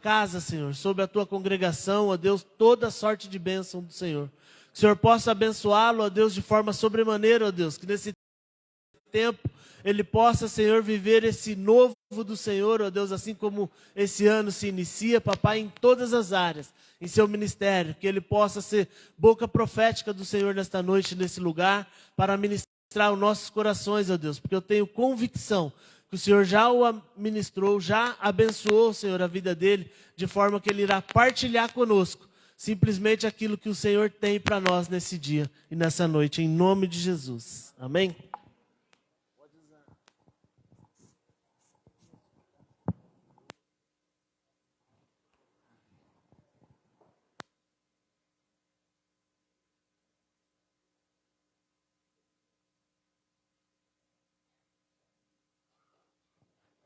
casa, Senhor, sobre a tua congregação, ó Deus, toda sorte de bênção do Senhor. Que o Senhor possa abençoá-lo, ó Deus, de forma sobremaneira, ó Deus, que nesse tempo ele possa, Senhor, viver esse novo do Senhor, ó Deus, assim como esse ano se inicia, papai, em todas as áreas, em seu ministério, que ele possa ser boca profética do Senhor nesta noite, nesse lugar, para ministrar os nossos corações, ó Deus, porque eu tenho convicção que o Senhor já o ministrou, já abençoou, Senhor, a vida dele, de forma que ele irá partilhar conosco, simplesmente aquilo que o Senhor tem para nós nesse dia e nessa noite, em nome de Jesus. Amém?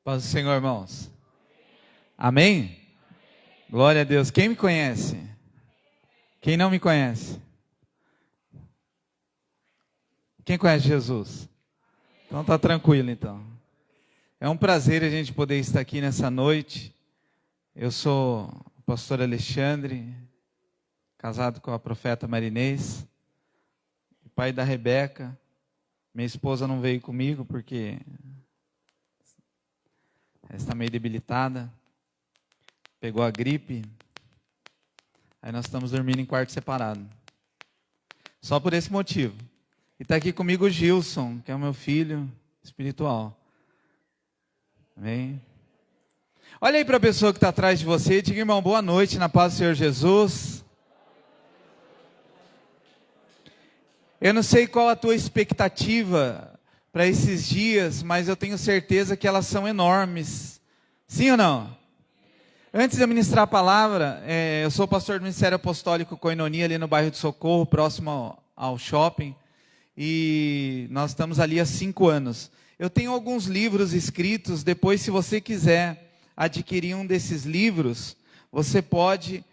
Paz do Senhor, irmãos. Amém? Glória a Deus. Quem me conhece? Quem não me conhece? Quem conhece Jesus? Então tá tranquilo, então. É um prazer a gente poder estar aqui nessa noite. Eu sou o pastor Alexandre, casado com a profeta Marinês, pai da Rebeca. Minha esposa não veio comigo porque ela está meio debilitada, pegou a gripe, aí nós estamos dormindo em quarto separado. Só por esse motivo. E está aqui comigo o Gilson, que é o meu filho espiritual. Amém? Olha aí para a pessoa que está atrás de você e diga, irmão, boa noite, na paz do Senhor Jesus. Eu não sei qual a tua expectativa para esses dias, mas eu tenho certeza que elas são enormes. Sim ou não? Antes de eu ministrar a palavra, eu sou pastor do Ministério Apostólico Koinonia, ali no bairro de Socorro, próximo ao shopping, e nós estamos ali há 5 anos. Eu tenho alguns livros escritos, depois se você quiser adquirir um desses livros, você pode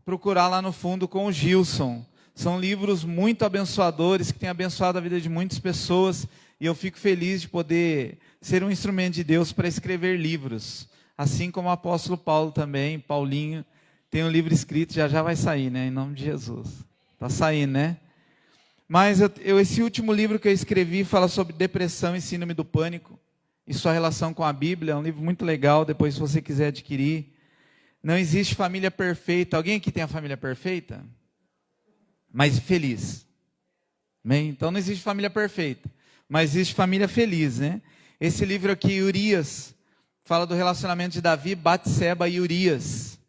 procurar lá no fundo com o Gilson. São livros muito abençoadores, que têm abençoado a vida de muitas pessoas, e eu fico feliz de poder ser um instrumento de Deus para escrever livros. Assim como o apóstolo Paulo também, Paulinho, tem um livro escrito, já vai sair, né? Em nome de Jesus. Está saindo, né? Mas esse último livro que eu escrevi fala sobre depressão e síndrome do pânico, e sua relação com a Bíblia. É um livro muito legal, depois se você quiser adquirir. Não existe família perfeita. Alguém aqui tem a família perfeita? Mas feliz. Amém? Então não existe família perfeita, mas existe família feliz, né? Esse livro aqui, Urias, fala do relacionamento de Davi, Batseba e Urias.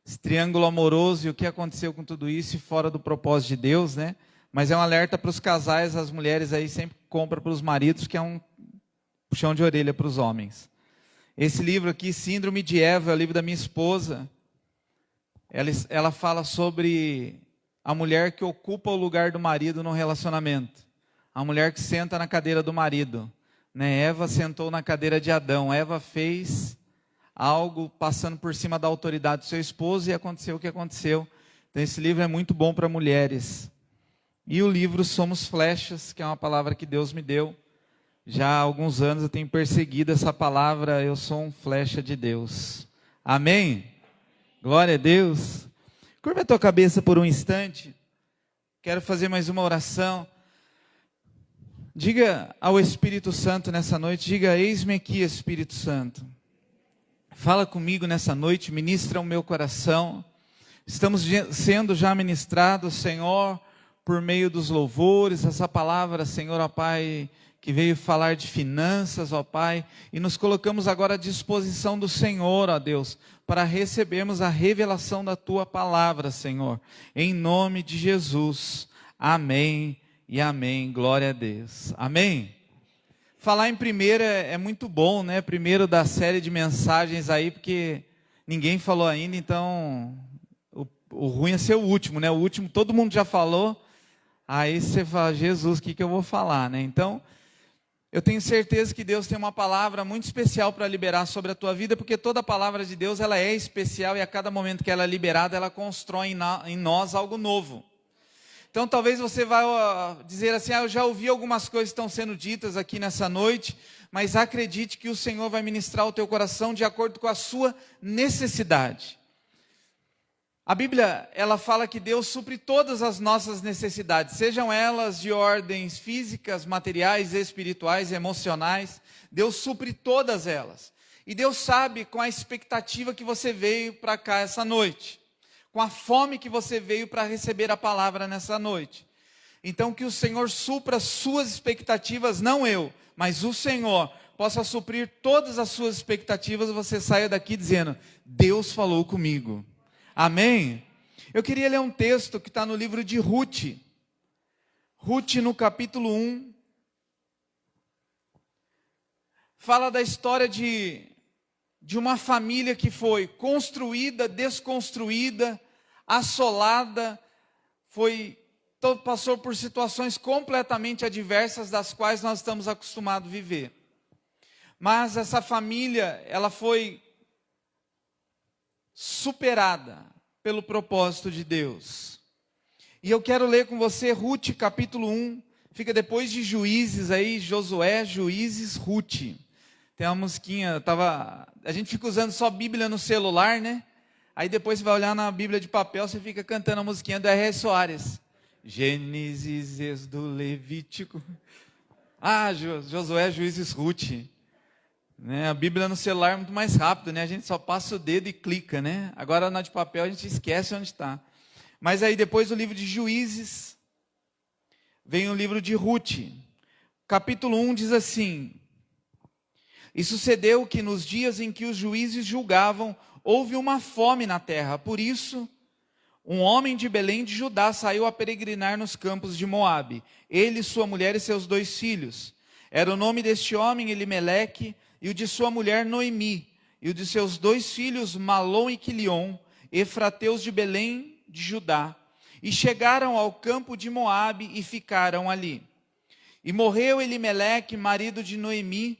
Esse triângulo amoroso e o que aconteceu com tudo isso e fora do propósito de Deus, né? Mas é um alerta para os casais, as mulheres aí sempre compram para os maridos, que é um puxão de orelha para os homens. Esse livro aqui, Síndrome de Eva, é o livro da minha esposa. Ela fala sobre a mulher que ocupa o lugar do marido no relacionamento. A mulher que senta na cadeira do marido. Né? Eva sentou na cadeira de Adão. Eva fez algo passando por cima da autoridade do seu esposo e aconteceu o que aconteceu. Então esse livro é muito bom para mulheres. E o livro Somos Flechas, que é uma palavra que Deus me deu. Já há alguns anos eu tenho perseguido essa palavra, eu sou um flecha de Deus. Amém? Glória a Deus. Curva a tua cabeça por um instante. Quero fazer mais uma oração. Diga ao Espírito Santo nessa noite, diga, eis-me aqui, Espírito Santo. Fala comigo nessa noite, ministra o meu coração. Estamos sendo já ministrados, Senhor, por meio dos louvores, essa palavra, Senhor, ó Pai, que veio falar de finanças, ó Pai, e nos colocamos agora à disposição do Senhor, ó Deus, para recebermos a revelação da Tua palavra, Senhor, em nome de Jesus, amém e amém, glória a Deus, amém? Falar em primeiro é muito bom, né, primeiro da série de mensagens aí, porque ninguém falou ainda, então o ruim é ser o último, né, o último todo mundo já falou, aí você fala, Jesus, o que eu vou falar, né, então eu tenho certeza que Deus tem uma palavra muito especial para liberar sobre a tua vida, porque toda a palavra de Deus ela é especial e a cada momento que ela é liberada, ela constrói em nós algo novo. Então talvez você vá dizer assim, eu já ouvi algumas coisas que estão sendo ditas aqui nessa noite, mas acredite que o Senhor vai ministrar o teu coração de acordo com a sua necessidade. A Bíblia, ela fala que Deus supre todas as nossas necessidades, sejam elas de ordens físicas, materiais, espirituais, emocionais. Deus supre todas elas. E Deus sabe com a expectativa que você veio para cá essa noite, com a fome que você veio para receber a palavra nessa noite. Então que o Senhor supra as suas expectativas, não eu, mas o Senhor possa suprir todas as suas expectativas e você saia daqui dizendo, Deus falou comigo. Amém? Eu queria ler um texto que está no livro de Ruth. Ruth no capítulo 1. Fala da história de uma família que foi construída, desconstruída, assolada, passou por situações completamente adversas das quais nós estamos acostumados a viver. Mas essa família, ela foi superada pelo propósito de Deus. E eu quero ler com você Ruth capítulo 1, fica depois de Juízes aí, Josué, Juízes, Ruth. Tem uma musiquinha, a gente fica usando só Bíblia no celular, né? Aí depois você vai olhar na Bíblia de papel, você fica cantando a musiquinha do R.R. Soares. Gênesis, Êxodo, Levítico. Josué, Juízes, Ruth. Né? A Bíblia no celular é muito mais rápido, né? A gente só passa o dedo e clica, né? Agora na de papel a gente esquece onde está. Mas aí depois do livro de Juízes, vem o livro de Ruth. Capítulo 1 diz assim: E sucedeu que nos dias em que os juízes julgavam, houve uma fome na terra. Por isso, um homem de Belém de Judá saiu a peregrinar nos campos de Moabe. Ele, sua mulher e seus 2 filhos. Era o nome deste homem Elimeleque, e o de sua mulher Noemi, e o de seus 2 filhos Malom e Quilion, efrateus de Belém de Judá. E chegaram ao campo de Moabe e ficaram ali. E morreu Elimeleque, marido de Noemi,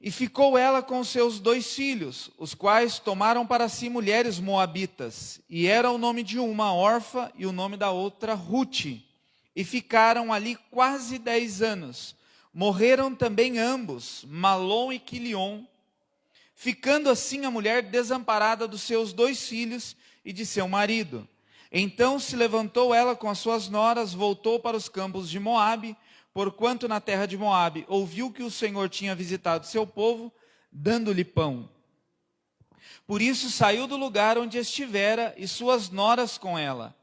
e ficou ela com seus 2 filhos, os quais tomaram para si mulheres moabitas. E era o nome de uma Orfa e o nome da outra Ruth. E ficaram ali quase 10 anos. Morreram também ambos, Malom e Quilion, ficando assim a mulher desamparada dos seus 2 filhos e de seu marido. Então se levantou ela com as suas noras, voltou para os campos de Moabe, porquanto na terra de Moabe ouviu que o Senhor tinha visitado seu povo, dando-lhe pão. Por isso saiu do lugar onde estivera e suas noras com ela.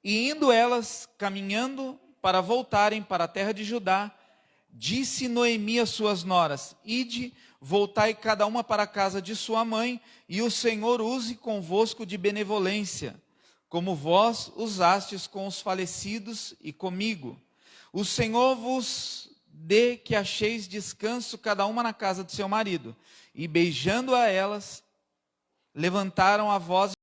E indo elas, caminhando para voltarem para a terra de Judá, disse Noemi às suas noras: Ide, voltai cada uma para a casa de sua mãe, e o Senhor use convosco de benevolência, como vós usastes com os falecidos e comigo. O Senhor vos dê que acheis descanso cada uma na casa de seu marido. E beijando a elas, levantaram a voz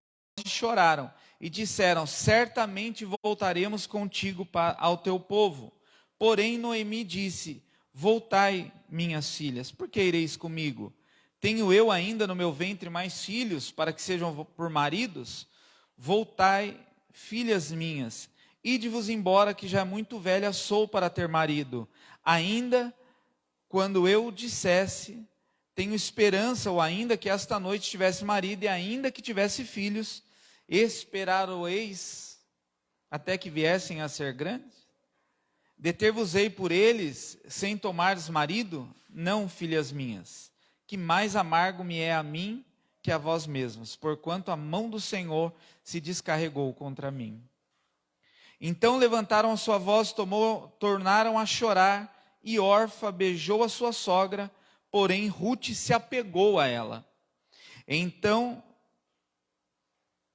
e choraram, e disseram: certamente voltaremos contigo ao teu povo. Porém Noemi disse: voltai, minhas filhas, por que ireis comigo? Tenho eu ainda no meu ventre mais filhos, para que sejam por maridos? Voltai, filhas minhas, ide-vos embora, que já muito velha sou para ter marido. Ainda quando eu dissesse, tenho esperança, ou ainda que esta noite tivesse marido, e ainda que tivesse filhos, esperaroeis até que viessem a ser grandes? Deter-vos-ei por eles, sem tomares marido? Não, filhas minhas, que mais amargo me é a mim que a vós mesmos, porquanto a mão do Senhor se descarregou contra mim. Então levantaram a sua voz, tornaram a chorar, e Orfa beijou a sua sogra, porém Ruth se apegou a ela. Então,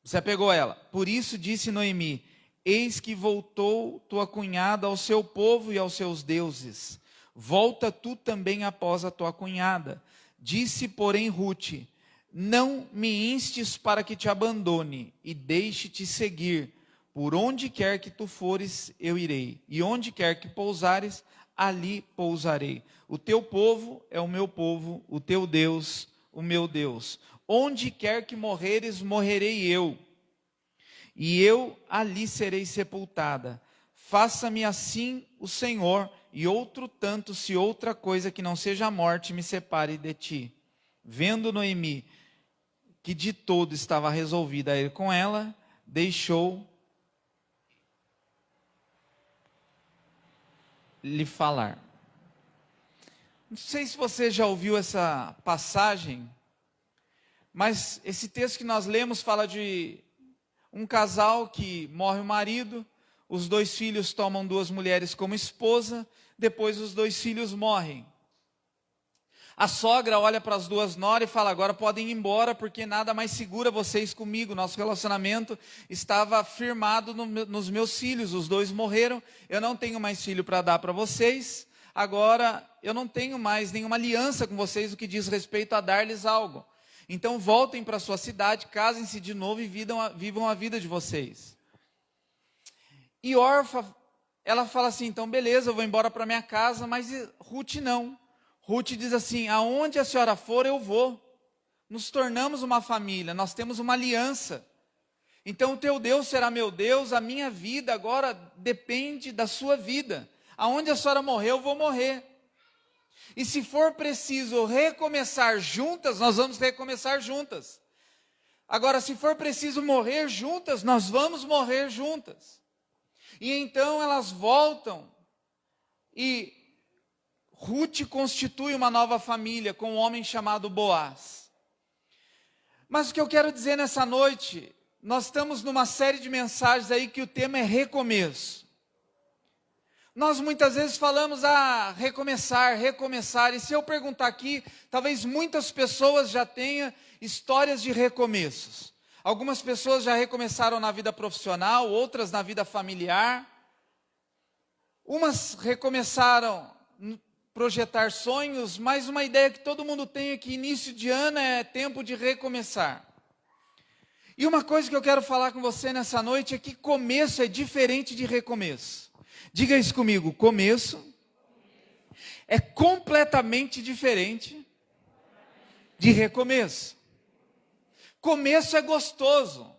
se apegou a ela. Por isso disse Noemi: eis que voltou tua cunhada ao seu povo e aos seus deuses. Volta tu também após a tua cunhada. Disse, porém, Ruth: não me instes para que te abandone e deixe-te seguir. Por onde quer que tu fores, eu irei. E onde quer que pousares, ali pousarei. O teu povo é o meu povo, o teu Deus, o meu Deus. Onde quer que morreres, morrerei eu. E eu ali serei sepultada. Faça-me assim o Senhor, e outro tanto, se outra coisa que não seja a morte me separe de ti. Vendo Noemi que de todo estava resolvida a ir com ela, deixou lhe falar. Não sei se você já ouviu essa passagem, mas esse texto que nós lemos fala de um casal que morre o marido, os 2 filhos tomam 2 mulheres como esposa, depois os 2 filhos morrem. A sogra olha para as 2 noras e fala: agora podem ir embora, porque nada mais segura vocês comigo. Nosso relacionamento estava firmado nos meus filhos, os 2 morreram, eu não tenho mais filho para dar para vocês, agora eu não tenho mais nenhuma aliança com vocês no que diz respeito a dar-lhes algo. Então voltem para sua cidade, casem-se de novo e vivam a vida de vocês. E Orfa, ela fala assim: então beleza, eu vou embora para minha casa, mas Ruth não. Ruth diz assim: aonde a senhora for, eu vou. Nos tornamos uma família, nós temos uma aliança. Então o teu Deus será meu Deus, a minha vida agora depende da sua vida. Aonde a senhora morrer, eu vou morrer. E se for preciso recomeçar juntas, nós vamos recomeçar juntas. Agora, se for preciso morrer juntas, nós vamos morrer juntas. E então elas voltam e Ruth constitui uma nova família com um homem chamado Boaz. Mas o que eu quero dizer nessa noite, nós estamos numa série de mensagens aí que o tema é recomeço. Nós muitas vezes falamos recomeçar, e se eu perguntar aqui, talvez muitas pessoas já tenham histórias de recomeços. Algumas pessoas já recomeçaram na vida profissional, outras na vida familiar. Umas recomeçaram projetar sonhos, mas uma ideia que todo mundo tem é que início de ano é tempo de recomeçar. E uma coisa que eu quero falar com você nessa noite é que começo é diferente de recomeço. Diga isso comigo: começo é completamente diferente de recomeço. Começo é gostoso.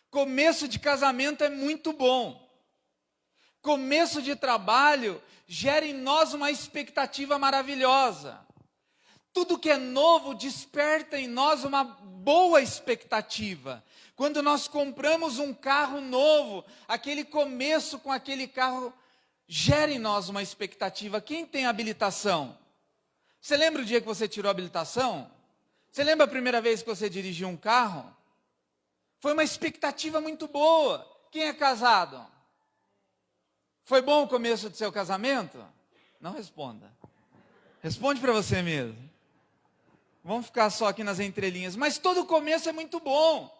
Começo de casamento é muito bom. Começo de trabalho gera em nós uma expectativa maravilhosa. Tudo que é novo desperta em nós uma boa expectativa. Quando nós compramos um carro novo, aquele começo com aquele carro gera em nós uma expectativa. Quem tem habilitação? Você lembra o dia que você tirou a habilitação? Você lembra a primeira vez que você dirigiu um carro? Foi uma expectativa muito boa. Quem é casado? Foi bom o começo do seu casamento? Não responda. Responde para você mesmo. Vamos ficar só aqui nas entrelinhas. Mas todo começo é muito bom.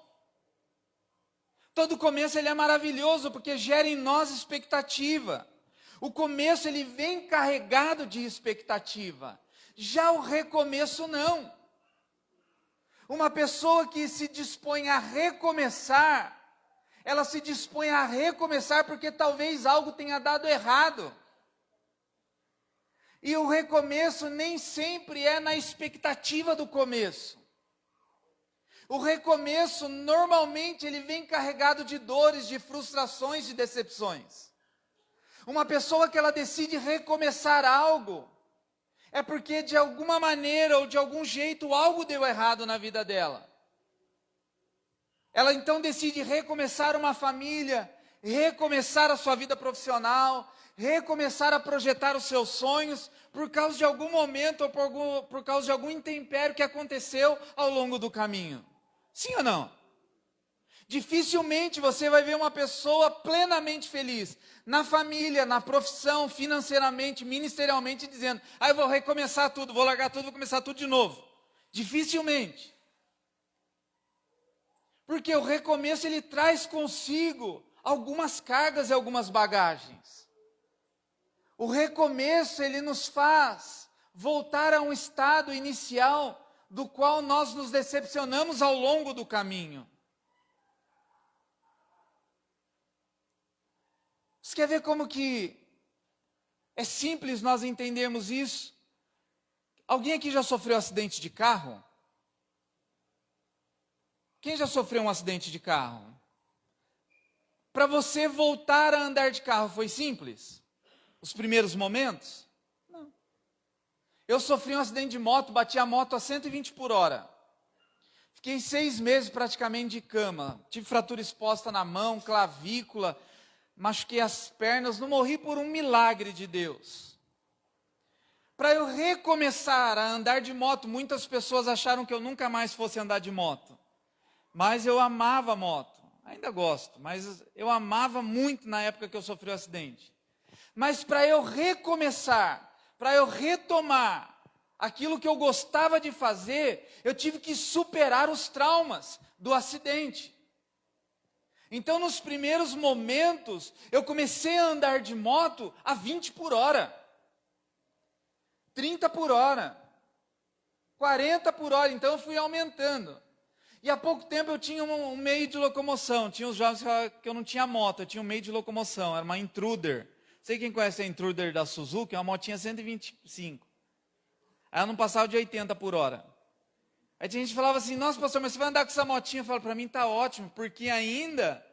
Todo começo ele é maravilhoso porque gera em nós expectativa. O começo ele vem carregado de expectativa. Já o recomeço não. Uma pessoa que se dispõe a recomeçar, ela se dispõe a recomeçar porque talvez algo tenha dado errado. E o recomeço nem sempre é na expectativa do começo. O recomeço normalmente ele vem carregado de dores, de frustrações, de decepções. Uma pessoa que ela decide recomeçar algo, é porque de alguma maneira ou de algum jeito algo deu errado na vida dela. Ela então decide recomeçar uma família, recomeçar a sua vida profissional, recomeçar a projetar os seus sonhos, por causa de algum momento ou por causa de algum intempério que aconteceu ao longo do caminho. Sim ou não? Dificilmente você vai ver uma pessoa plenamente feliz, na família, na profissão, financeiramente, ministerialmente, dizendo: eu vou recomeçar tudo, vou largar tudo, vou começar tudo de novo. Dificilmente. Porque o recomeço ele traz consigo algumas cargas e algumas bagagens. O recomeço ele nos faz voltar a um estado inicial do qual nós nos decepcionamos ao longo do caminho. Você quer ver como que é simples nós entendermos isso? Alguém aqui já sofreu acidente de carro? Quem já sofreu um acidente de carro? Para você voltar a andar de carro foi simples? Os primeiros momentos? Não. Eu sofri um acidente de moto, bati a moto a 120 por hora. Fiquei 6 meses praticamente de cama. Tive fratura exposta na mão, clavícula, machuquei as pernas, não morri por um milagre de Deus. Para eu recomeçar a andar de moto, muitas pessoas acharam que eu nunca mais fosse andar de moto. Mas eu amava moto, ainda gosto, mas eu amava muito na época que eu sofri o acidente. Mas para eu recomeçar, para eu retomar aquilo que eu gostava de fazer, eu tive que superar os traumas do acidente. Então, nos primeiros momentos, eu comecei a andar de moto a 20 por hora, 30 por hora, 40 por hora, então eu fui aumentando. E há pouco tempo eu tinha um meio de locomoção, tinha os jovens que eu não tinha moto, eu tinha um meio de locomoção, era uma Intruder. Sei quem conhece a Intruder da Suzuki, é uma motinha 125. Aí ela não passava de 80 por hora. Aí a gente falava assim, nossa pastor, mas você vai andar com essa motinha? Eu falo, para mim está ótimo, porque ainda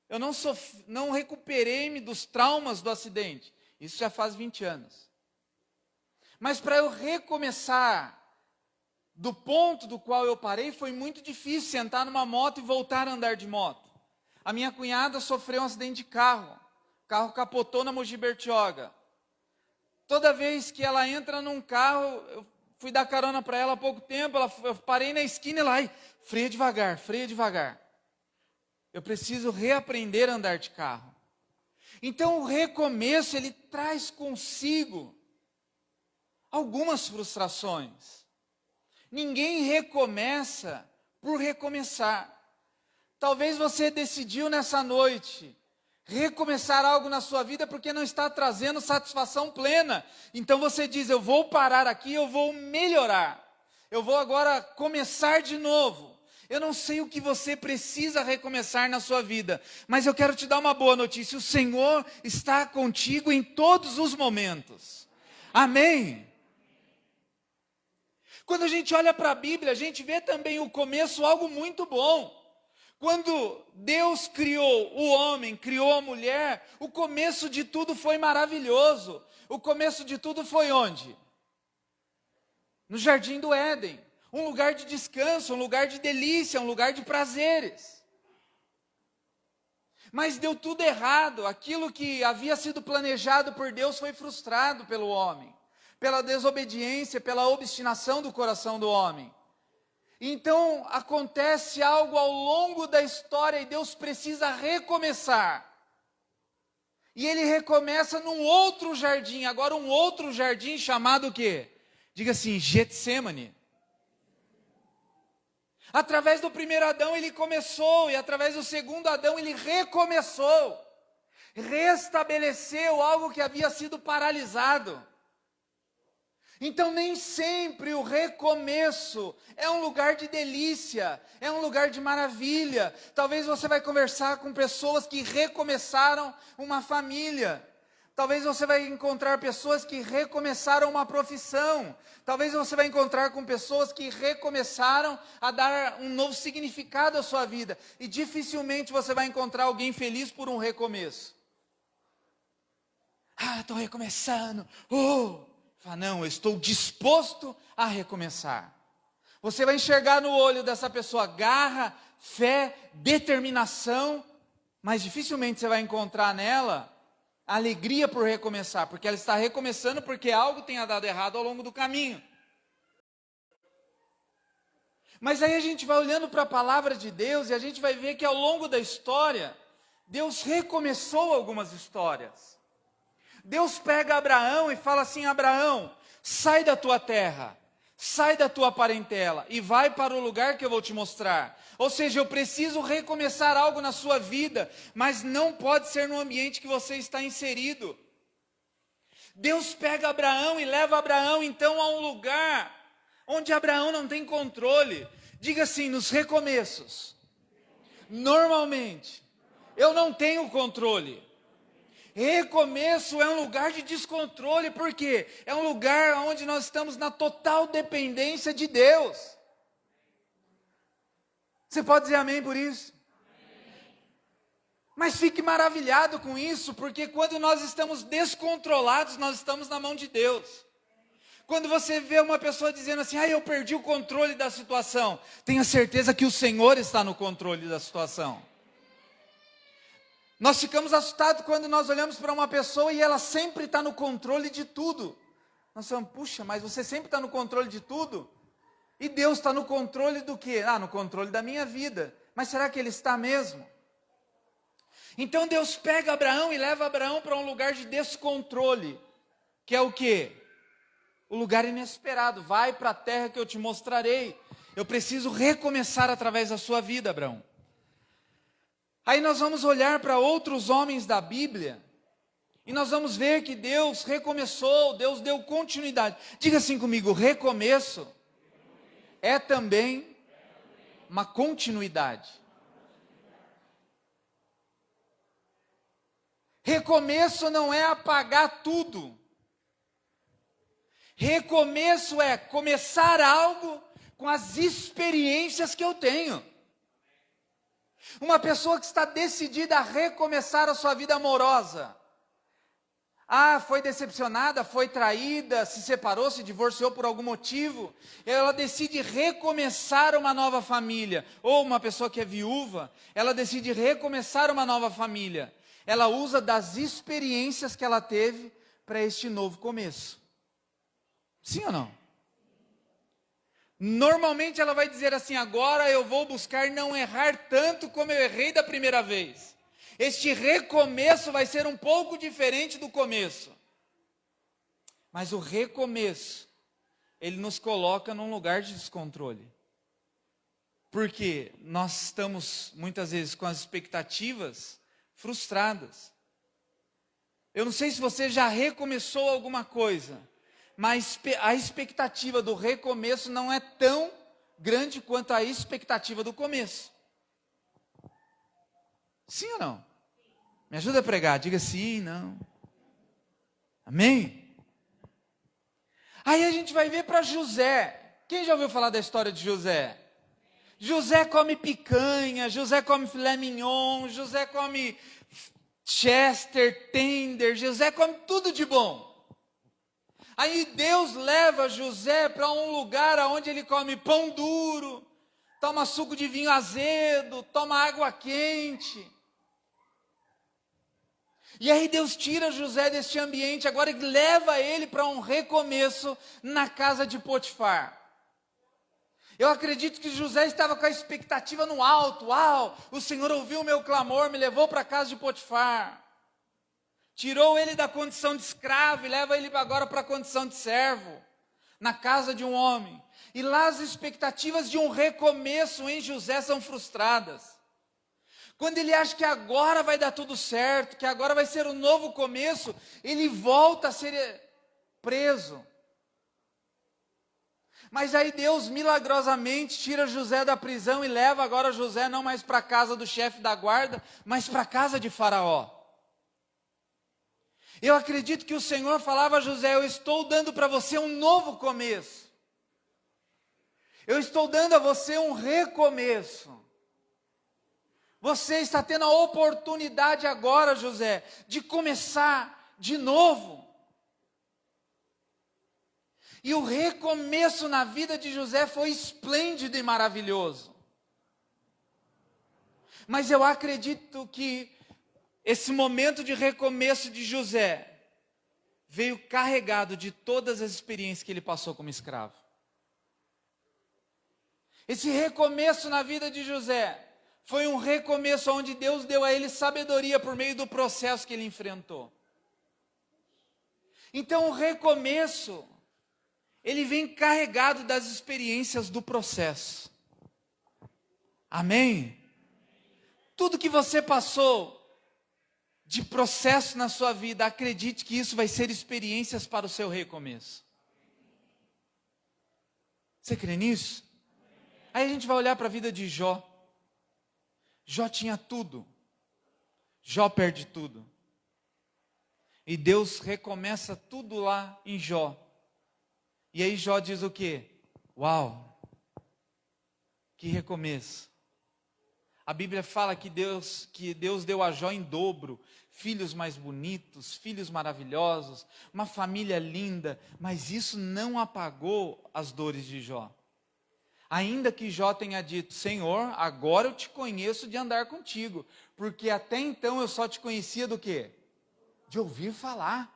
eu não recuperei-me dos traumas do acidente. Isso já faz 20 anos. Mas para eu recomeçar do ponto do qual eu parei, foi muito difícil sentar numa moto e voltar a andar de moto. A minha cunhada sofreu um acidente de carro. O carro capotou na Mogi Bertioga. Toda vez que ela entra num carro, eu fui dar carona para ela há pouco tempo, eu parei na esquina e lá, freia devagar, freia devagar. Eu preciso reaprender a andar de carro. Então o recomeço, ele traz consigo algumas frustrações. Ninguém recomeça por recomeçar. Talvez você decidiu nessa noite recomeçar algo na sua vida porque não está trazendo satisfação plena. Então você diz, eu vou parar aqui, eu vou melhorar. Eu vou agora começar de novo. Eu não sei o que você precisa recomeçar na sua vida, mas eu quero te dar uma boa notícia. O Senhor está contigo em todos os momentos. Amém? Quando a gente olha para a Bíblia, a gente vê também o começo algo muito bom. Quando Deus criou o homem, criou a mulher, o começo de tudo foi maravilhoso. O começo de tudo foi onde? No Jardim do Éden. Um lugar de descanso, um lugar de delícia, um lugar de prazeres. Mas deu tudo errado. Aquilo que havia sido planejado por Deus foi frustrado pelo homem. Pela desobediência, pela obstinação do coração do homem. Então acontece algo ao longo da história e Deus precisa recomeçar. E Ele recomeça num outro jardim, agora um outro jardim chamado o quê? Diga assim, Getsêmani. Através do primeiro Adão ele começou, e através do segundo Adão ele recomeçou. Restabeleceu algo que havia sido paralisado. Então nem sempre o recomeço é um lugar de delícia, é um lugar de maravilha. Talvez você vai conversar com pessoas que recomeçaram uma família. Talvez você vai encontrar pessoas que recomeçaram uma profissão. Talvez você vai encontrar com pessoas que recomeçaram a dar um novo significado à sua vida. E dificilmente você vai encontrar alguém feliz por um recomeço. Ah, estou recomeçando. Fala, não, eu estou disposto a recomeçar. Você vai enxergar no olho dessa pessoa garra, fé, determinação, mas dificilmente você vai encontrar nela alegria por recomeçar, porque ela está recomeçando porque algo tenha dado errado ao longo do caminho. Mas aí a gente vai olhando para a palavra de Deus e a gente vai ver que ao longo da história, Deus recomeçou algumas histórias. Deus pega Abraão e fala assim, Abraão, sai da tua terra, sai da tua parentela e vai para o lugar que eu vou te mostrar. Ou seja, eu preciso recomeçar algo na sua vida, mas não pode ser no ambiente que você está inserido. Deus pega Abraão e leva Abraão então a um lugar onde Abraão não tem controle. Diga assim, nos recomeços, normalmente, eu não tenho controle. Recomeço é um lugar de descontrole, porque é um lugar onde nós estamos na total dependência de Deus. Você pode dizer amém por isso? Amém. Mas fique maravilhado com isso, porque quando nós estamos descontrolados, nós estamos na mão de Deus. Quando você vê uma pessoa dizendo assim, eu perdi o controle da situação, tenha certeza que o Senhor está no controle da situação. Nós ficamos assustados quando nós olhamos para uma pessoa e ela sempre está no controle de tudo. Nós falamos, puxa, mas você sempre está no controle de tudo? E Deus está no controle do quê? No controle da minha vida. Mas será que Ele está mesmo? Então Deus pega Abraão e leva Abraão para um lugar de descontrole. Que é o quê? O lugar inesperado. Vai para a terra que eu te mostrarei. Eu preciso recomeçar através da sua vida, Abraão. Aí nós vamos olhar para outros homens da Bíblia. E nós vamos ver que Deus recomeçou, Deus deu continuidade. Diga assim comigo, recomeço é também uma continuidade. Recomeço não é apagar tudo. Recomeço é começar algo com as experiências que eu tenho. Uma pessoa que está decidida a recomeçar a sua vida amorosa. Foi decepcionada, foi traída, se separou, se divorciou por algum motivo. Ela decide recomeçar uma nova família. Ou uma pessoa que é viúva, ela decide recomeçar uma nova família. Ela usa das experiências que ela teve para este novo começo. Sim ou não? Normalmente ela vai dizer assim, agora eu vou buscar não errar tanto como eu errei da primeira vez. Este recomeço vai ser um pouco diferente do começo. Mas o recomeço, ele nos coloca num lugar de descontrole. Porque nós estamos muitas vezes com as expectativas frustradas. Eu não sei se você já recomeçou alguma coisa, mas a expectativa do recomeço não é tão grande quanto a expectativa do começo. Sim ou não? Me ajuda a pregar, diga sim, não. Amém? Aí a gente vai ver para José. Quem já ouviu falar da história de José? José come picanha, José come filé mignon, José come chester, tender, José come tudo de bom. Aí Deus leva José para um lugar onde ele come pão duro, toma suco de vinho azedo, toma água quente. E aí Deus tira José deste ambiente, agora e leva ele para um recomeço na casa de Potifar. Eu acredito que José estava com a expectativa no alto. Uau, o Senhor ouviu o meu clamor, me levou para a casa de Potifar. Tirou ele da condição de escravo e leva ele agora para a condição de servo, na casa de um homem. E lá as expectativas de um recomeço em José são frustradas. Quando ele acha que agora vai dar tudo certo, que agora vai ser um novo começo, ele volta a ser preso. Mas aí Deus milagrosamente tira José da prisão e leva agora José não mais para a casa do chefe da guarda, mas para a casa de Faraó. Eu acredito que o Senhor falava a José, eu estou dando para você um novo começo. Eu estou dando a você um recomeço. Você está tendo a oportunidade agora, José, de começar de novo. E o recomeço na vida de José foi esplêndido e maravilhoso. Mas eu acredito que esse momento de recomeço de José veio carregado de todas as experiências que ele passou como escravo. Esse recomeço na vida de José foi um recomeço onde Deus deu a ele sabedoria por meio do processo que ele enfrentou. Então o recomeço, ele vem carregado das experiências do processo. Amém? Tudo que você passou de processo na sua vida, acredite que isso vai ser experiências para o seu recomeço. Você crê nisso? Aí a gente vai olhar para a vida de Jó. Jó tinha tudo. Jó perde tudo. E Deus recomeça tudo lá em Jó. E aí Jó diz o quê? Uau! Que recomeço! A Bíblia fala que Deus deu a Jó em dobro, filhos mais bonitos, filhos maravilhosos, uma família linda, mas isso não apagou as dores de Jó. Ainda que Jó tenha dito: Senhor, agora eu te conheço de andar contigo, porque até então eu só te conhecia do quê? De ouvir falar.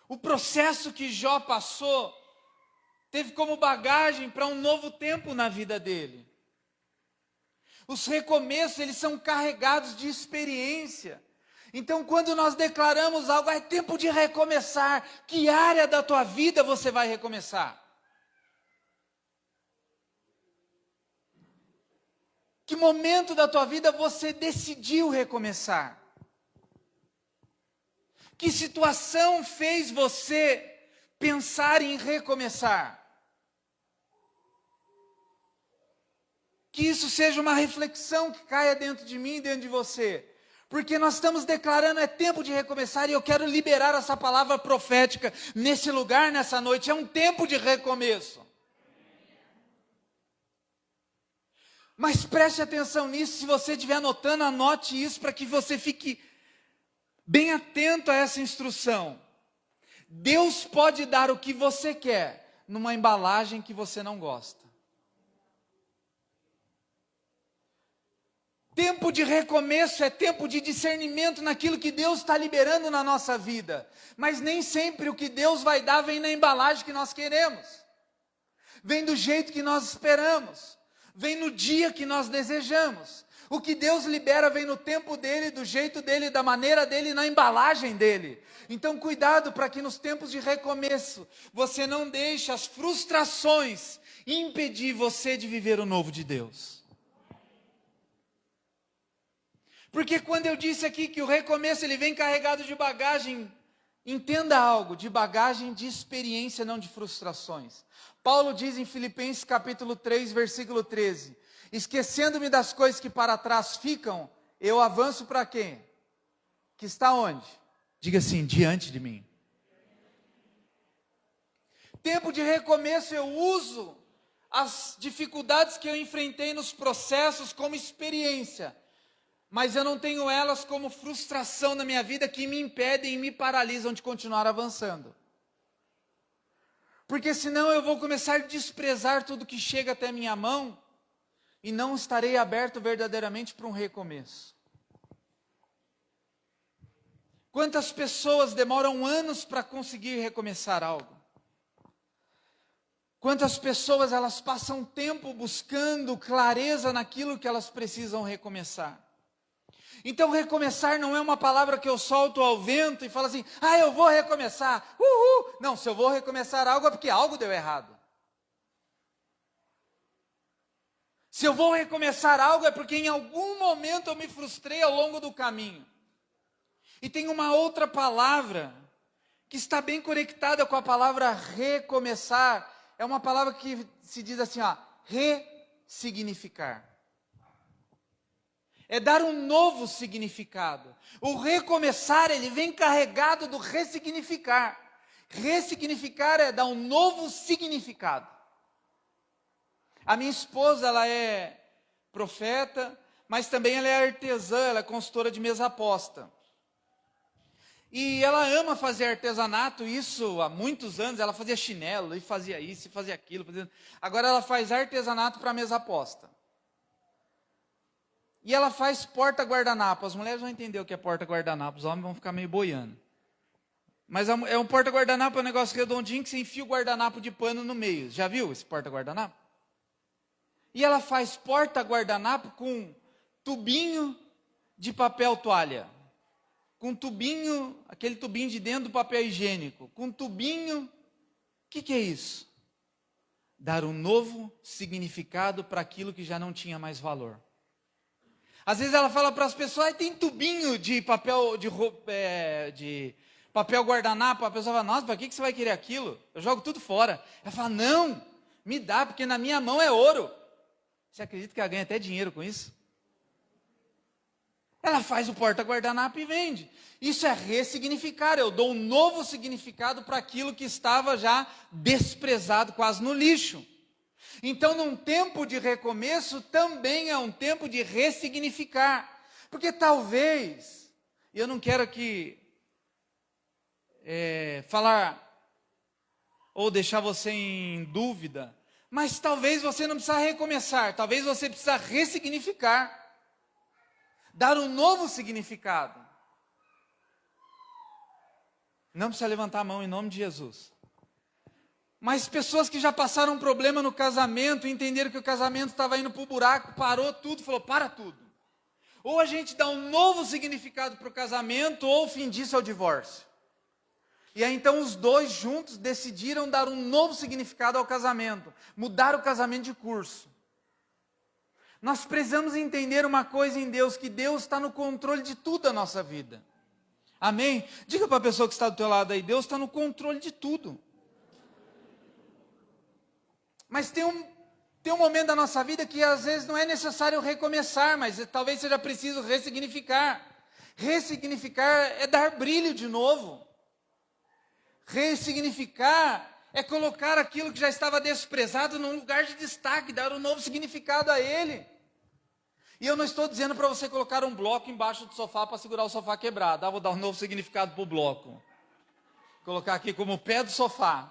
O processo que Jó passou teve como bagagem para um novo tempo na vida dele. Os recomeços, eles são carregados de experiência. Então, quando nós declaramos algo, é tempo de recomeçar. Que área da tua vida você vai recomeçar? Que momento da tua vida você decidiu recomeçar? Que situação fez você pensar em recomeçar? Que isso seja uma reflexão que caia dentro de mim e dentro de você. Porque nós estamos declarando, é tempo de recomeçar, e eu quero liberar essa palavra profética nesse lugar, nessa noite. É um tempo de recomeço. Mas preste atenção nisso, se você estiver anotando, anote isso para que você fique bem atento a essa instrução. Deus pode dar o que você quer numa embalagem que você não gosta. Tempo de recomeço é tempo de discernimento naquilo que Deus está liberando na nossa vida. Mas nem sempre o que Deus vai dar vem na embalagem que nós queremos. Vem do jeito que nós esperamos. Vem no dia que nós desejamos. O que Deus libera vem no tempo dele, do jeito dele, da maneira dele, na embalagem dele. Então cuidado para que nos tempos de recomeço, você não deixe as frustrações impedir você de viver o novo de Deus. Porque quando eu disse aqui que o recomeço ele vem carregado de bagagem, entenda algo, de bagagem de experiência, não de frustrações. Paulo diz em Filipenses capítulo 3, versículo 13, esquecendo-me das coisas que para trás ficam, eu avanço para quem? Que está onde? Diga assim, diante de mim. Tempo de recomeço eu uso as dificuldades que eu enfrentei nos processos como experiência. Mas eu não tenho elas como frustração na minha vida que me impedem e me paralisam de continuar avançando. Porque senão eu vou começar a desprezar tudo que chega até minha mão e não estarei aberto verdadeiramente para um recomeço. Quantas pessoas demoram anos para conseguir recomeçar algo? Quantas pessoas elas passam tempo buscando clareza naquilo que elas precisam recomeçar? Então recomeçar não é uma palavra que eu solto ao vento e falo assim, eu vou recomeçar, uhul. Não, se eu vou recomeçar algo é porque algo deu errado. Se eu vou recomeçar algo é porque em algum momento eu me frustrei ao longo do caminho. E tem uma outra palavra que está bem conectada com a palavra recomeçar. É uma palavra que se diz assim, ressignificar. É dar um novo significado. O recomeçar, ele vem carregado do ressignificar. Ressignificar é dar um novo significado. A minha esposa, ela é profeta, mas também ela é artesã, ela é consultora de mesa posta. E ela ama fazer artesanato, isso há muitos anos, ela fazia chinelo, e fazia isso, e fazia aquilo. Agora ela faz artesanato para mesa posta. E ela faz porta-guardanapo. As mulheres vão entender o que é porta-guardanapo, os homens vão ficar meio boiando. Mas é um porta-guardanapo, é um negócio redondinho que você enfia o guardanapo de pano no meio. Já viu esse porta-guardanapo? E ela faz porta-guardanapo com tubinho de papel toalha. Com tubinho, aquele tubinho de dentro do papel higiênico. Com tubinho, o que é isso? Dar um novo significado para aquilo que já não tinha mais valor. Às vezes ela fala para as pessoas, tem tubinho de papel de papel guardanapo. A pessoa fala, nossa, para que você vai querer aquilo? Eu jogo tudo fora. Ela fala, não, me dá, porque na minha mão é ouro. Você acredita que ela ganha até dinheiro com isso? Ela faz o porta-guardanapo e vende. Isso é ressignificar, eu dou um novo significado para aquilo que estava já desprezado, quase no lixo. Então, num tempo de recomeço, também é um tempo de ressignificar. Porque talvez, e eu não quero aqui falar ou deixar você em dúvida, mas talvez você não precisa recomeçar, talvez você precisa ressignificar, dar um novo significado. Não precisa levantar a mão em nome de Jesus. Mas pessoas que já passaram um problema no casamento, entenderam que o casamento estava indo para o buraco, parou tudo, falou, para tudo. Ou a gente dá um novo significado para o casamento, ou o fim disso é o divórcio. E aí então os dois juntos decidiram dar um novo significado ao casamento, mudar o casamento de curso. Nós precisamos entender uma coisa em Deus, que Deus está no controle de tudo da nossa vida. Amém? Diga para a pessoa que está do teu lado aí, Deus está no controle de tudo. Mas tem um momento da nossa vida que às vezes não é necessário recomeçar, mas talvez seja preciso ressignificar. Ressignificar é dar brilho de novo. Ressignificar é colocar aquilo que já estava desprezado num lugar de destaque, dar um novo significado a ele. E eu não estou dizendo para você colocar um bloco embaixo do sofá para segurar o sofá quebrado. Vou dar um novo significado para o bloco. Colocar aqui como o pé do sofá.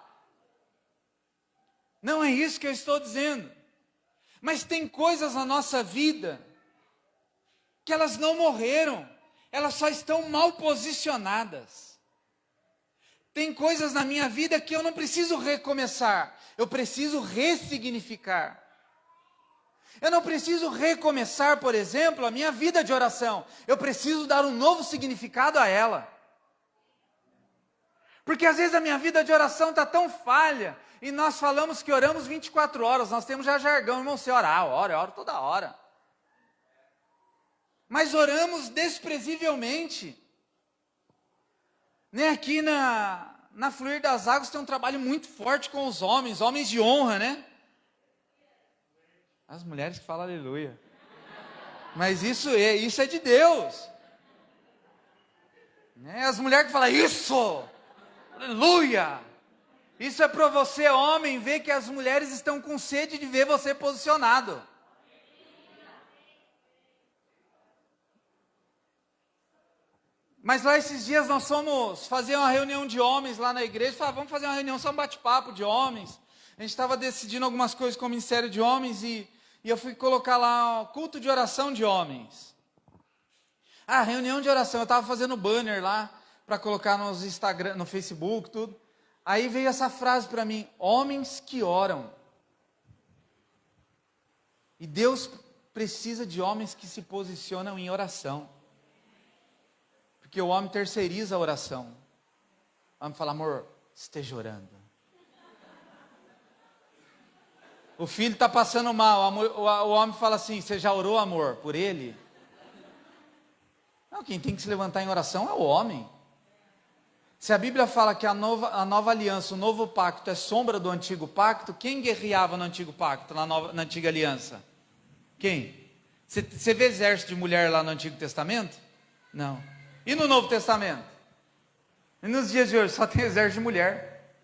Não é isso que eu estou dizendo. Mas tem coisas na nossa vida que elas não morreram, elas só estão mal posicionadas. Tem coisas na minha vida que eu não preciso recomeçar, eu preciso ressignificar. Eu não preciso recomeçar, por exemplo, a minha vida de oração, eu preciso dar um novo significado a ela. Porque às vezes a minha vida de oração está tão falha, e nós falamos que oramos 24 horas, nós temos já jargão, irmão, você ora, eu oro toda hora. Mas oramos desprezivelmente. Né? Aqui na Fluir das Águas tem um trabalho muito forte com os homens de honra, né? As mulheres que falam aleluia. Mas isso é de Deus. Né? As mulheres que falam isso, aleluia. Isso é para você, homem, ver que as mulheres estão com sede de ver você posicionado. Mas lá esses dias nós fomos fazer uma reunião de homens lá na igreja. Vamos fazer uma reunião, só um bate-papo de homens. A gente estava decidindo algumas coisas com o Ministério de Homens e eu fui colocar lá culto de oração de homens. Reunião de oração. Eu estava fazendo banner lá para colocar nos Instagram, no Facebook, tudo. Aí veio essa frase para mim, homens que oram. E Deus precisa de homens que se posicionam em oração. Porque o homem terceiriza a oração. O homem fala, amor, esteja orando. O filho está passando mal, o homem fala assim, você já orou, amor, por ele? Não, quem tem que se levantar em oração é o homem. Se a Bíblia fala que a nova aliança, o novo pacto é sombra do antigo pacto, quem guerreava no antigo pacto, na antiga aliança? Quem? Você vê exército de mulher lá no Antigo Testamento? Não. E no Novo Testamento? E nos dias de hoje só tem exército de mulher.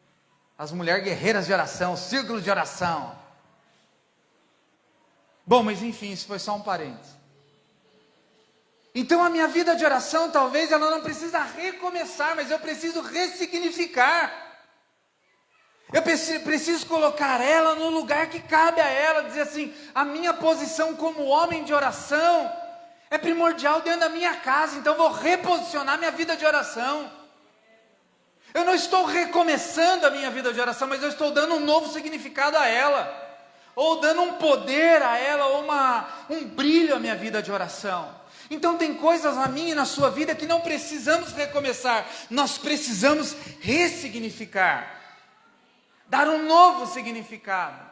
As mulheres guerreiras de oração, círculo de oração. Bom, mas enfim, isso foi só um parênteses. Então a minha vida de oração, talvez ela não precisa recomeçar, mas eu preciso ressignificar. Eu preciso colocar ela no lugar que cabe a ela, dizer assim, a minha posição como homem de oração é primordial dentro da minha casa, então eu vou reposicionar minha vida de oração. Eu não estou recomeçando a minha vida de oração, mas eu estou dando um novo significado a ela, ou dando um poder a ela, ou um brilho à minha vida de oração. Então tem coisas na minha e na sua vida que não precisamos recomeçar, nós precisamos ressignificar, dar um novo significado.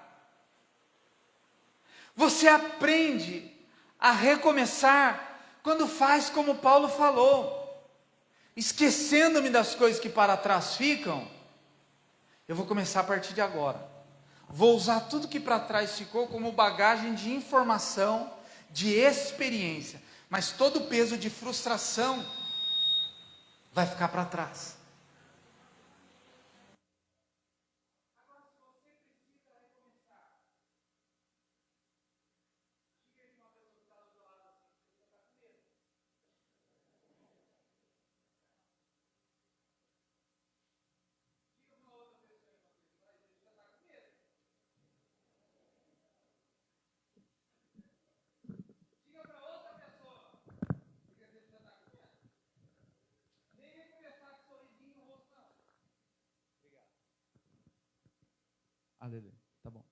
Você aprende a recomeçar quando faz como Paulo falou, esquecendo-me das coisas que para trás ficam, eu vou começar a partir de agora. Vou usar tudo que para trás ficou como bagagem de informação, de experiência. Mas todo o peso de frustração vai ficar para trás. Aleluia. Tá bom.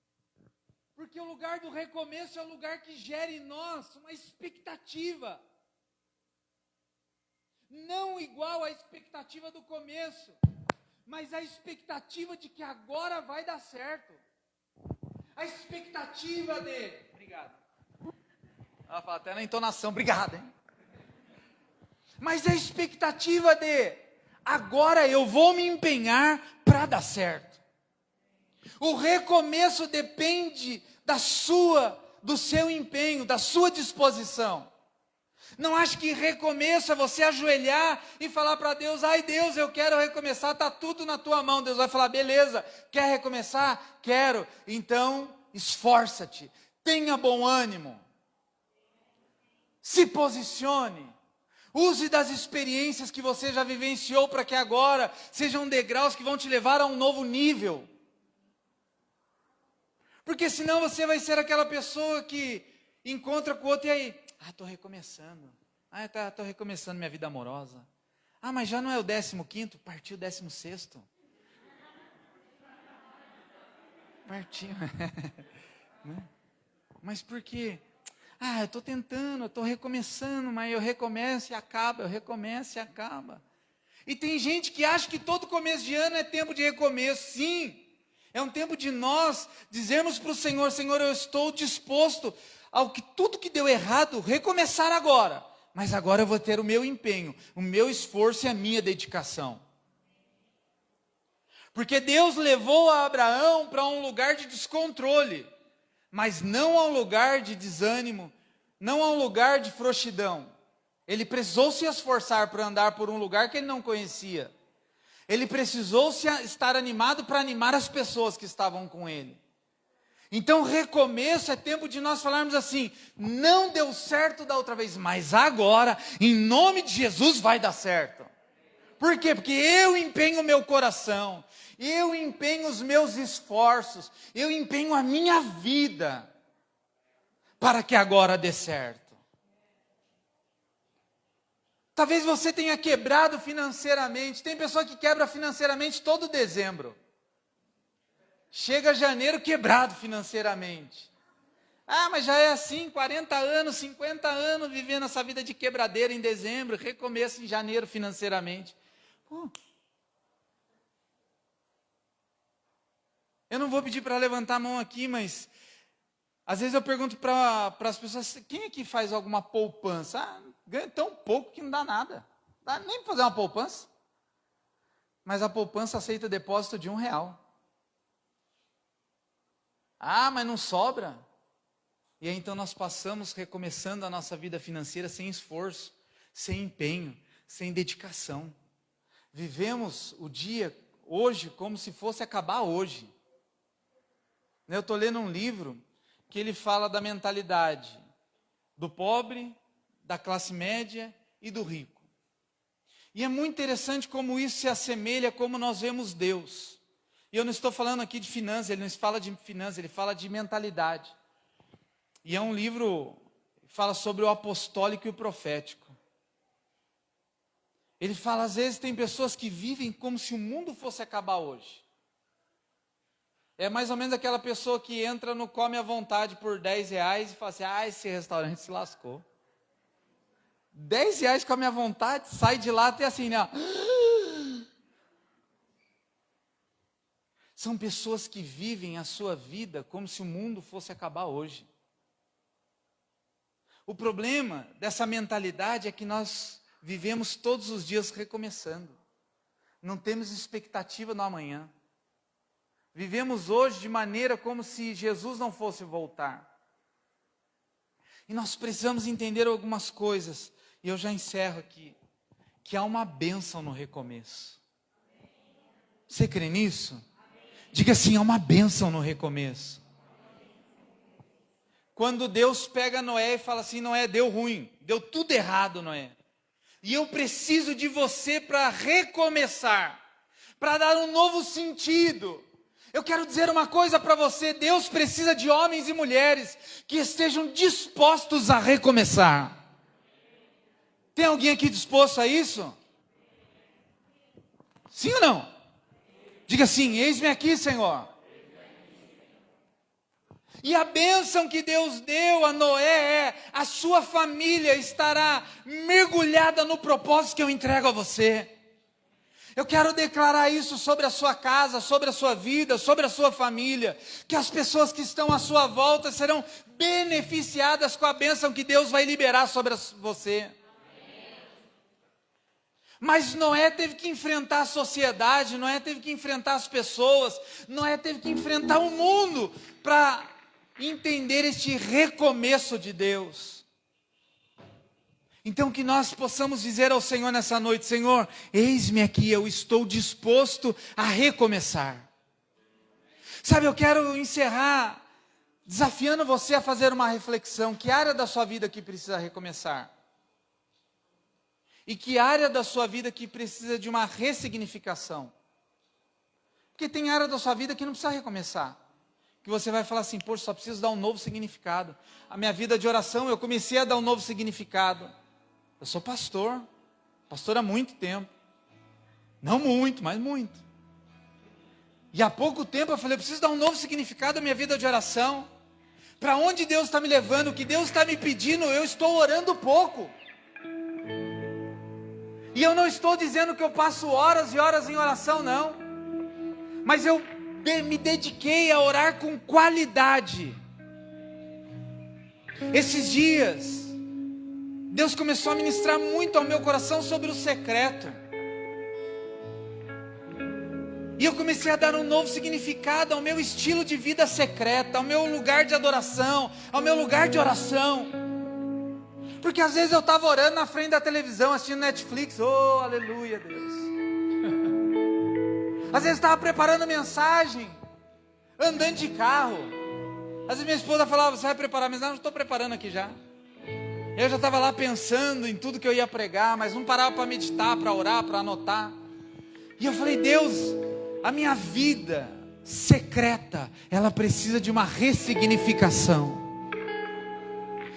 Porque o lugar do recomeço é o lugar que gera em nós uma expectativa. Não igual à expectativa do começo, mas a expectativa de que agora vai dar certo. A expectativa de... Obrigado. Ela fala até na entonação, obrigado, hein? Mas a expectativa de... Agora eu vou me empenhar para dar certo. O recomeço depende do seu empenho, da sua disposição. Não ache que recomeço é você ajoelhar e falar para Deus, ai Deus, eu quero recomeçar, está tudo na tua mão. Deus vai falar, beleza, quer recomeçar? Quero. Então, esforça-te, tenha bom ânimo, se posicione, use das experiências que você já vivenciou para que agora sejam degraus que vão te levar a um novo nível. Porque senão você vai ser aquela pessoa que encontra com o outro e aí... estou recomeçando. Estou recomeçando minha vida amorosa. Mas já não é o 15º, partiu o 16º. Partiu. Mas por quê? Eu estou tentando, eu estou recomeçando, mas eu recomeço e acaba, eu recomeço e acaba. E tem gente que acha que todo começo de ano é tempo de recomeço. Sim, é um tempo de nós dizermos para o Senhor, Senhor, eu estou disposto tudo que deu errado, recomeçar agora. Mas agora eu vou ter o meu empenho, o meu esforço e a minha dedicação. Porque Deus levou a Abraão para um lugar de descontrole, mas não a um lugar de desânimo, não a um lugar de frouxidão. Ele precisou se esforçar para andar por um lugar que ele não conhecia. Ele precisou estar animado para animar as pessoas que estavam com ele. Então, recomeço é tempo de nós falarmos assim, não deu certo da outra vez, mas agora, em nome de Jesus, vai dar certo. Por quê? Porque eu empenho o meu coração, eu empenho os meus esforços, eu empenho a minha vida, para que agora dê certo. Talvez você tenha quebrado financeiramente, tem pessoa que quebra financeiramente todo dezembro. Chega janeiro quebrado financeiramente. Mas já é assim, 40 anos, 50 anos, vivendo essa vida de quebradeira em dezembro, recomeço em janeiro financeiramente. Eu não vou pedir para levantar a mão aqui, mas às vezes eu pergunto para as pessoas, quem aqui faz alguma poupança? Ganha tão pouco que não dá nada. Não dá nem para fazer uma poupança. Mas a poupança aceita depósito de R$1. Mas não sobra. E aí então nós passamos recomeçando a nossa vida financeira sem esforço, sem empenho, sem dedicação. Vivemos o dia hoje como se fosse acabar hoje. Eu estou lendo um livro que ele fala da mentalidade do pobre, da classe média e do rico. E é muito interessante como isso se assemelha a como nós vemos Deus. E eu não estou falando aqui de finanças, ele não fala de finanças, ele fala de mentalidade. E é um livro que fala sobre o apostólico e o profético. Ele fala, às vezes tem pessoas que vivem como se o mundo fosse acabar hoje. É mais ou menos aquela pessoa que entra no Come à Vontade por R$10 e fala assim, esse restaurante se lascou. R$10 come à vontade, sai de lá até assim, né? São pessoas que vivem a sua vida como se o mundo fosse acabar hoje. O problema dessa mentalidade é que nós vivemos todos os dias recomeçando. Não temos expectativa no amanhã. Vivemos hoje de maneira como se Jesus não fosse voltar. E nós precisamos entender algumas coisas. E eu já encerro aqui. Que há uma bênção no recomeço. Você crê nisso? Diga assim, há uma bênção no recomeço. Quando Deus pega Noé e fala assim, Noé, deu ruim, deu tudo errado, Noé. E eu preciso de você para recomeçar, para dar um novo sentido. Eu quero dizer uma coisa para você, Deus precisa de homens e mulheres que estejam dispostos a recomeçar. Tem alguém aqui disposto a isso? Sim ou não? Diga assim, eis-me aqui, Senhor. E a bênção que Deus deu a Noé é: a sua família estará mergulhada no propósito que eu entrego a você. Eu quero declarar isso sobre a sua casa, sobre a sua vida, sobre a sua família, que as pessoas que estão à sua volta serão beneficiadas com a bênção que Deus vai liberar sobre você. Mas Noé teve que enfrentar a sociedade, Noé teve que enfrentar as pessoas, Noé teve que enfrentar o mundo para entender este recomeço de Deus. Então que nós possamos dizer ao Senhor nessa noite: Senhor, eis-me aqui, eu estou disposto a recomeçar. Sabe, eu quero encerrar desafiando você a fazer uma reflexão. Que área da sua vida que precisa recomeçar? E que área da sua vida que precisa de uma ressignificação? Porque tem área da sua vida que não precisa recomeçar, que você vai falar assim: poxa, só preciso dar um novo significado. A minha vida de oração, eu comecei a dar um novo significado. Eu sou pastor há muito tempo. Não muito, mas muito. E há pouco tempo eu falei: eu preciso dar um novo significado à minha vida de oração. Para onde Deus está me levando, o que Deus está me pedindo, eu estou orando pouco. E eu não estou dizendo que eu passo horas e horas em oração, não. Mas eu me dediquei a orar com qualidade. Esses dias, Deus começou a ministrar muito ao meu coração sobre o secreto. E eu comecei a dar um novo significado ao meu estilo de vida secreta, ao meu lugar de adoração, ao meu lugar de oração. Porque às vezes eu estava orando na frente da televisão, assistindo Netflix. Oh, aleluia, Deus. Às vezes estava preparando mensagem, andando de carro. Às vezes minha esposa falava: você vai preparar a mensagem? Não, estou preparando aqui já. Eu já estava lá pensando em tudo que eu ia pregar, mas não parava para meditar, para orar, para anotar. E eu falei: Deus, a minha vida secreta, ela precisa de uma ressignificação.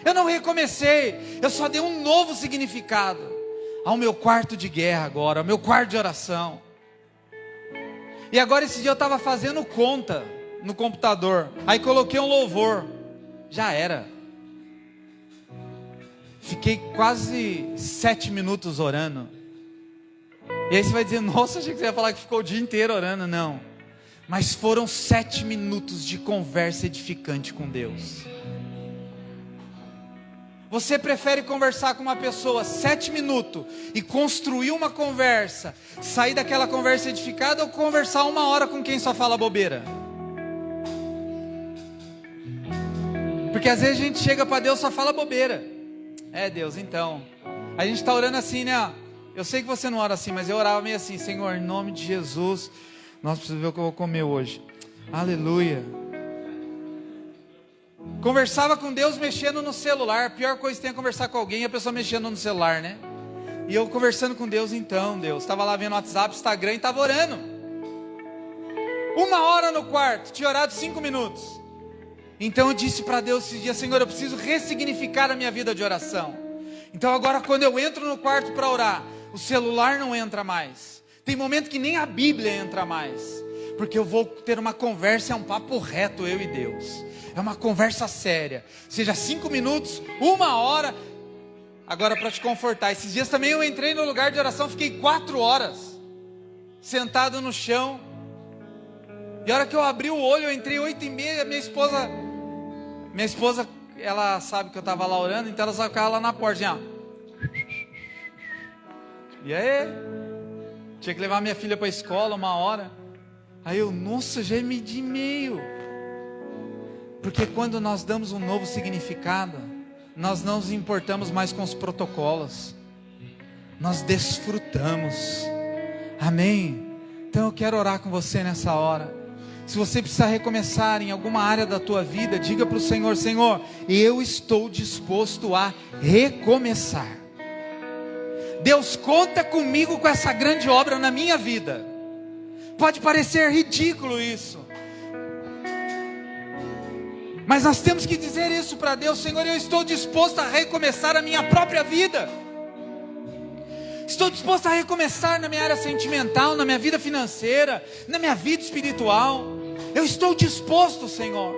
Eu não recomecei, eu só dei um novo significado ao meu quarto de guerra agora, ao meu quarto de oração. E agora esse dia eu estava fazendo conta no computador, aí coloquei um louvor, já era. Fiquei quase 7 minutos orando. E aí você vai dizer: nossa, achei que você ia falar que ficou o dia inteiro orando. Não, mas foram 7 minutos de conversa edificante com Deus. Você prefere conversar com uma pessoa 7 minutos e construir uma conversa, sair daquela conversa edificada, ou conversar 1 hora com quem só fala bobeira? Porque às vezes a gente chega para Deus e só fala bobeira. É, Deus, então a gente está orando assim, né? Eu sei que você não ora assim, mas eu orava meio assim: Senhor, em nome de Jesus, nós precisamos ver o que eu vou comer hoje. Aleluia. Conversava com Deus mexendo no celular. A pior coisa que tem é conversar com alguém e a pessoa mexendo no celular, né? E eu conversando com Deus. Então, Deus, estava lá vendo WhatsApp, Instagram e estava orando. 1 hora no quarto, tinha orado 5 minutos. Então eu disse para Deus esse dia: Senhor, eu preciso ressignificar a minha vida de oração. Então agora, quando eu entro no quarto para orar, o celular não entra mais. Tem momento que nem a Bíblia entra mais, porque eu vou ter uma conversa, é um papo reto, eu e Deus. É uma conversa séria, seja 5 minutos, 1 hora. Agora, para te confortar, esses dias também eu entrei no lugar de oração, fiquei 4 horas sentado no chão. E a hora que eu abri o olho, eu entrei 8h30. Minha esposa, ela sabe que eu estava lá orando, então ela só ficava lá na porta, assim, ó. E aí? Tinha que levar minha filha para a escola 1 hora. Aí eu, nossa, já é 12h30. Porque quando nós damos um novo significado, nós não nos importamos mais com os protocolos, nós desfrutamos. Amém? Então eu quero orar com você nessa hora. Se você precisar recomeçar em alguma área da tua vida, diga para o Senhor: Senhor, eu estou disposto a recomeçar. Deus, conta comigo com essa grande obra na minha vida. Pode parecer ridículo isso, mas nós temos que dizer isso para Deus: Senhor, eu estou disposto a recomeçar a minha própria vida. Estou disposto a recomeçar na minha área sentimental, na minha vida financeira, na minha vida espiritual. Eu estou disposto, Senhor.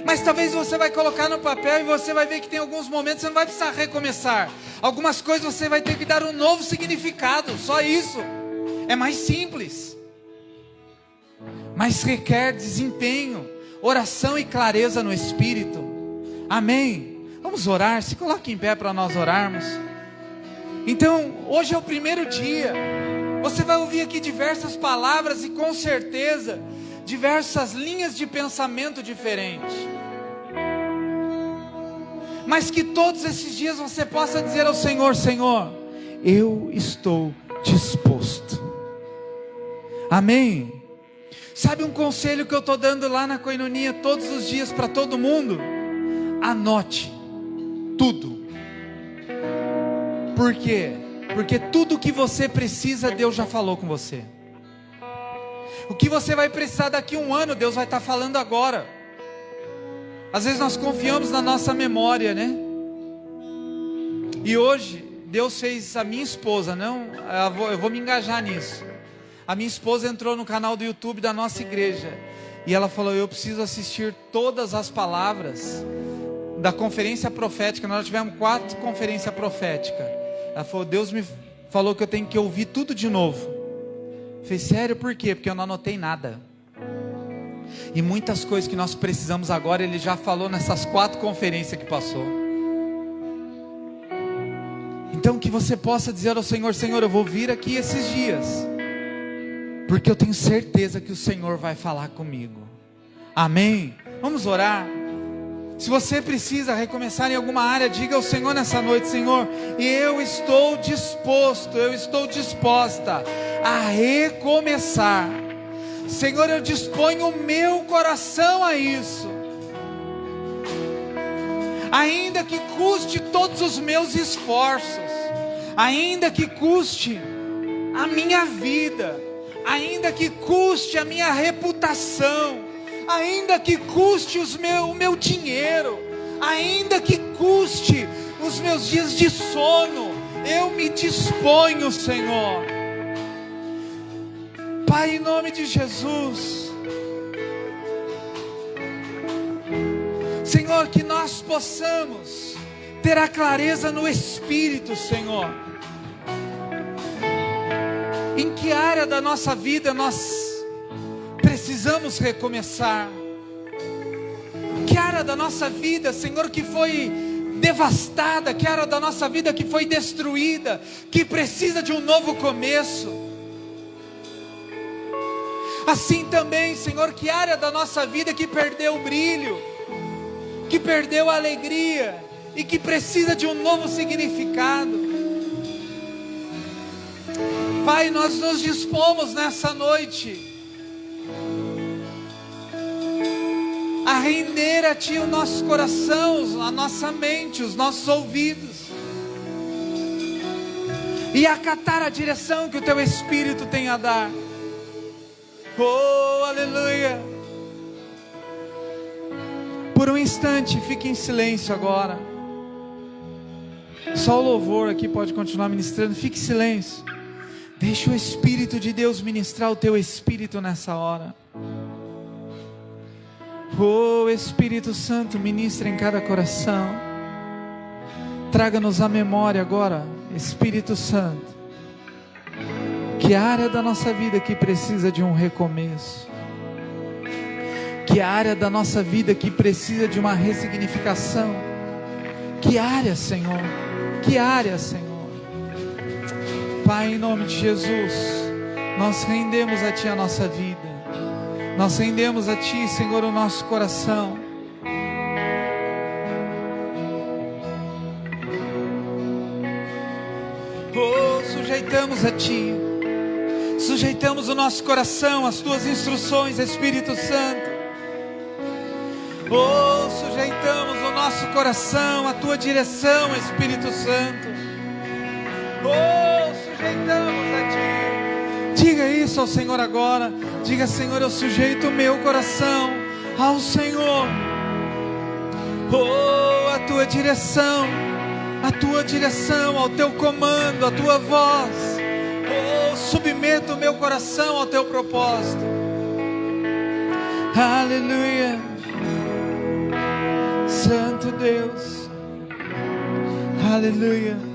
Mas talvez você vai colocar no papel e você vai ver que tem alguns momentos que você não vai precisar recomeçar. Algumas coisas você vai ter que dar um novo significado, só isso. É mais simples. Mas requer desempenho, oração e clareza no Espírito. Amém? Vamos orar, se coloque em pé para nós orarmos. Então, hoje é o primeiro dia. Você vai ouvir aqui diversas palavras e com certeza diversas linhas de pensamento diferentes. Mas que todos esses dias você possa dizer ao Senhor: Senhor, eu estou disposto. Amém? Sabe um conselho que eu estou dando lá na Koinonia todos os dias para todo mundo? Anote tudo. Por quê? Porque tudo que você precisa, Deus já falou com você. O que você vai precisar daqui a um ano, Deus vai estar falando agora. Às vezes nós confiamos na nossa memória, né? E hoje, Deus fez a minha esposa, eu vou me engajar nisso. A minha esposa entrou no canal do YouTube da nossa igreja. E ela falou: eu preciso assistir todas as palavras da conferência profética. Nós tivemos 4 conferências proféticas. Ela falou: Deus me falou que eu tenho que ouvir tudo de novo. Eu falei: sério, por quê? Porque eu não anotei nada. E muitas coisas que nós precisamos agora, Ele já falou nessas 4 conferências que passou. Então que você possa dizer ao Senhor: Senhor, eu vou vir aqui esses dias, porque eu tenho certeza que o Senhor vai falar comigo. Amém? Vamos orar. Se você precisa recomeçar em alguma área, diga ao Senhor nessa noite: Senhor, eu estou disposto, eu estou disposta a recomeçar. Senhor, eu disponho o meu coração a isso. Ainda que custe todos os meus esforços, ainda que custe a minha vida, ainda que custe a minha reputação, ainda que custe o meu dinheiro, ainda que custe os meus dias de sono, eu me disponho, Senhor. Pai, em nome de Jesus, Senhor, que nós possamos ter a clareza no Espírito, Senhor. Em que área da nossa vida nós precisamos recomeçar? Que área da nossa vida, Senhor, que foi devastada? Que área da nossa vida que foi destruída, que precisa de um novo começo? Assim também, Senhor, que área da nossa vida que perdeu o brilho, que perdeu a alegria e que precisa de um novo significado? Pai, nós nos dispomos nessa noite a render a Ti o nosso coração, a nossa mente, os nossos ouvidos, e acatar a direção que o Teu Espírito tem a dar. Oh, aleluia! Por um instante, fique em silêncio agora. Só o louvor aqui pode continuar ministrando. Fique em silêncio. Deixa o Espírito de Deus ministrar o teu espírito nessa hora. Oh, Espírito Santo, ministra em cada coração. Traga-nos a memória agora, Espírito Santo, que área da nossa vida que precisa de um recomeço? Que área da nossa vida que precisa de uma ressignificação? Que área, Senhor? Que área, Senhor? Pai, em nome de Jesus, nós rendemos a Ti a nossa vida. Nós rendemos a Ti, Senhor, o nosso coração. Oh, sujeitamos a Ti. Sujeitamos o nosso coração às Tuas instruções, Espírito Santo. Oh, sujeitamos o nosso coração à Tua direção, Espírito Santo. Oh, sujeitamos a Ti. Diga isso ao Senhor agora. Diga: Senhor, eu sujeito o meu coração ao Senhor. Oh, a Tua direção, ao Teu comando, à Tua voz. Submeto o meu coração ao Teu propósito. Aleluia. Santo Deus. Aleluia.